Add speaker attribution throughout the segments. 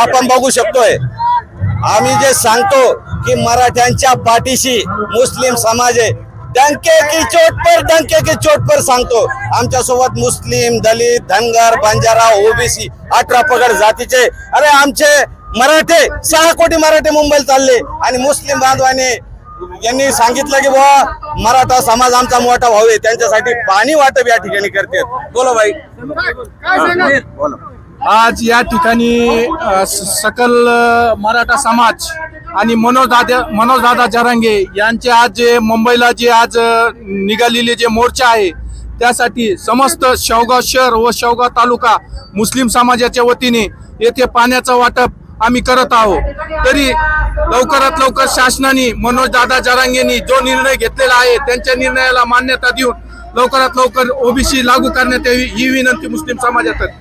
Speaker 1: आपण बघू शकतोय। आम्ही जे सांगतो की मराठ्यांच्या पाठीशी मुस्लिम समाज आहे, डंके की चोट पर सांगतो। आमच्या सोबत मुस्लिम, दलित, धनगर, बंजारा, ओबीसी 18 पगड जातीचे, अरे आमचे मराठे 6 कोटी मराठे मुंबईला चालले आणि मुस्लिम बांधवांनी यांनी सांगितलं की बाबा मराठा समाज आमचा मोठा भाऊ आहे, त्यांच्यासाठी पाणी वाटप या ठिकाणी करते। बोलो भाई, बोलो।
Speaker 2: आज या ठिकाणी सकल मराठा समाज आणि मनोजदादा जरांगे यांचे आज जे मुंबईला जे आज निघालेले जे मोर्चा आहे त्यासाठी समस्त शेवगाव शहर व शेवगाव तालुका मुस्लिम समाजाच्या वतीने येथे पाण्याचं वाटप आम्ही करत आहोत। तरी लवकरात लवकर शासनाने मनोजदादा जरांगेंनी जो निर्णय घेतलेला आहे त्यांच्या निर्णयाला मान्यता देऊन लवकरात लवकर ओबीसी लागू करण्यात यावी ही विनंती मुस्लिम समाजातर्फे।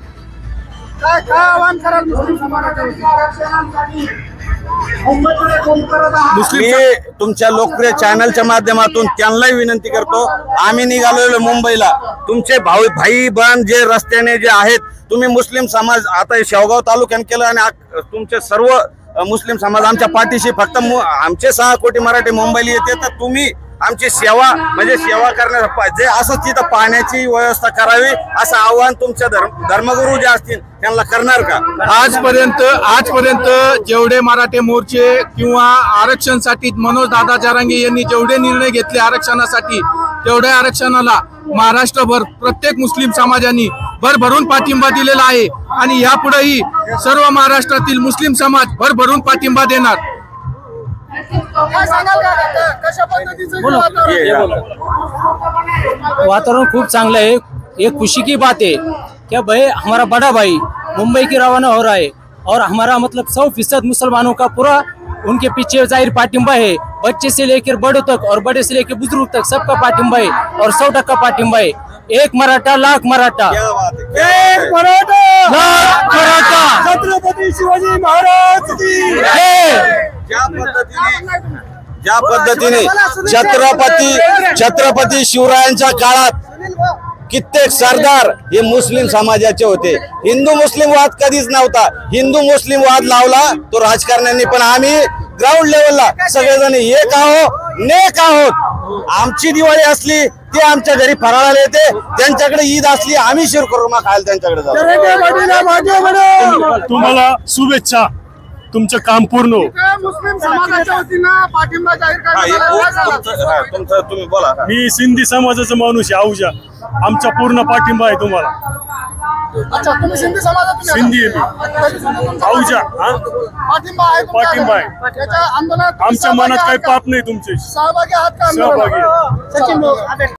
Speaker 1: मी तुमच्या लोकप्रिय चॅनलच्या माध्यमातून त्यांनाही विनंती करतो, आम्ही निघालेलो मुंबईला, तुमचे भाई बहन जे रस्त्याने जे आहेत, तुम्ही मुस्लिम समाज आता शेवगाव तालुक्यात केलं आणि तुमचे सर्व मुस्लिम समाज आमच्या पाठीशी, फक्त आमचे 6 कोटी मराठी मुंबईला येते, तर तुम्ही आमची सेवा म्हणजे सेवा करण्यास जे असं तिथं पाण्याची व्यवस्था करावी असं आव्हान तुमच्या धर्मगुरू जे असतील त्यांना करणार का?
Speaker 2: आजपर्यंत जेवढे मराठे मोर्चे किंवा आरक्षणासाठी मनोजदादा जरांगे यांनी जेवढे निर्णय घेतले आरक्षणासाठी, तेवढ्या आरक्षणाला महाराष्ट्रभर प्रत्येक मुस्लिम समाजाने भरभरून पाठिंबा दिलेला आहे आणि यापुढेही सर्व महाराष्ट्रातील मुस्लिम समाज भरभरून पाठिंबा देणार।
Speaker 3: वातावरण खूब चांगला है। ये खुशी की बात है क्या भाई हमारा बड़ा भाई मुंबई की रवाना हो रहा है और हमारा मतलब 100% मुसलमानों का पूरा उनके पीछे जाहिर पाटिंबा है। बच्चे से लेकर बड़ों तक और बड़े से लेकर बुजुर्ग तक सबका पाटिंबा है और 100% पाटिंबा है। एक मराठा लाख मराठा,
Speaker 1: एक मराठा
Speaker 3: लाख मराठा।
Speaker 1: छत्रपती शिवाजी महाराज की जय। ज्या पद्धतीने छत्रपती शिवरायांच्या काळात कित्येक सरदार हे मुस्लिम समाजाचे होते। हिंदू मुस्लिम वाद कधीच नव्हता, हिंदू मुस्लिम वाद लावला तो राजकारण्यांनी, पण आम्ही ग्राउंड लेवलला सगळेजण एक आहोत, नेक आहोत। आमची दिवाळी असली ते आमच्या घरी फराळाला येते, त्यांच्याकडे ईद असली आम्ही शिरखुर्मा खायला त्यांच्याकडे जातो।
Speaker 2: तुम्हाला शुभेच्छा, तुमचं काम पूर्ण हो।
Speaker 4: मुस्लिम समाजाच्या वतीनं पाठिंबा जाहीर करण्यात
Speaker 1: तुम्ही बोला।
Speaker 2: मी सिंधी समाजाचा माणूस आहे आहुजा, आमचा पूर्ण पाठिंबा आहे तुम्हाला।
Speaker 4: अच्छा, तुम्ही सिंधी समाजातून
Speaker 2: सिंधी आहे आहुजा,
Speaker 4: पाठिंबा आहे,
Speaker 2: पाठिंबा आहे।
Speaker 4: त्याच्या आंदोलनात
Speaker 2: आमच्या मनात काही पाप नाही तुमचे,
Speaker 4: सहभागी आहात का?
Speaker 2: सहभागी आहे।
Speaker 4: सचिन